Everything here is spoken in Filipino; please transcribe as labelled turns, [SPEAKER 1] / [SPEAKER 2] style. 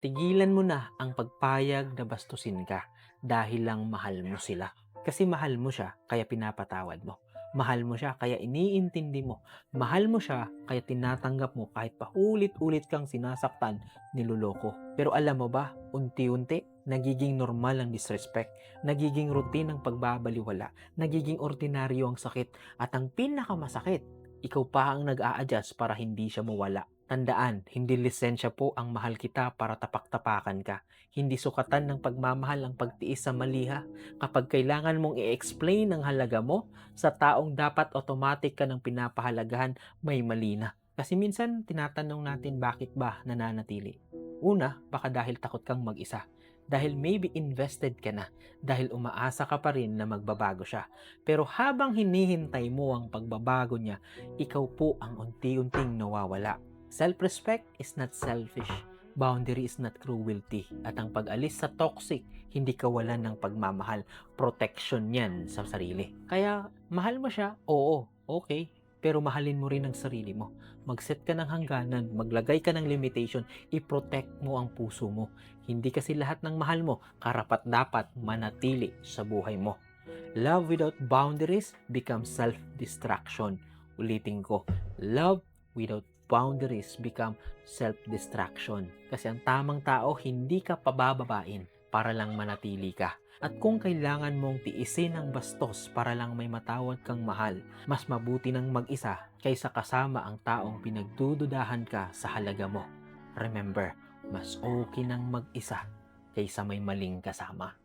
[SPEAKER 1] Tigilan mo na ang pagpayag na bastusin ka dahil lang mahal mo sila. Kasi mahal mo siya, kaya pinapatawad mo. Mahal mo siya, kaya iniintindi mo. Mahal mo siya, kaya tinatanggap mo kahit paulit-ulit kang sinasaktan, niloloko. Pero alam mo ba, unti-unti, nagiging normal ang disrespect, nagiging routine ang pagbabaliwala, nagiging ordinaryo ang sakit, at ang pinakamasakit, ikaw pa ang nag-a-adjust para hindi siya mawala. Tandaan, hindi lisensya po ang mahal kita para tapak-tapakan ka. Hindi sukatan ng pagmamahal ang pagtiis sa mali ha. Kapag kailangan mong i-explain ang halaga mo sa taong dapat automatic ka ng pinapahalagahan, may mali na. Kasi minsan, tinatanong natin bakit ba nananatili. Una, baka dahil takot kang mag-isa. Dahil maybe invested ka na. Dahil umaasa ka pa rin na magbabago siya. Pero habang hinihintay mo ang pagbabago niya, ikaw po ang unti-unting nawawala. Self-respect is not selfish. Boundary is not cruelty. At ang pag-alis sa toxic, hindi kawalan ng pagmamahal. Protection yan sa sarili. Kaya, mahal mo siya? Oo, okay. Pero mahalin mo rin ang sarili mo. Mag-set ka ng hangganan, maglagay ka ng limitation, i-protect mo ang puso mo. Hindi kasi lahat ng mahal mo, karapat-dapat manatili sa buhay mo. Love without boundaries becomes self-destruction. Ulitin ko, love without boundaries become self-destruction. Kasi ang tamang tao, hindi ka pabababain para lang manatili ka. At kung kailangan mong tiisin ang bastos para lang may matawad kang mahal, mas mabuti ng mag-isa kaysa kasama ang taong pinagdududahan ka sa halaga mo. Remember, mas okay ng mag-isa kaysa may maling kasama.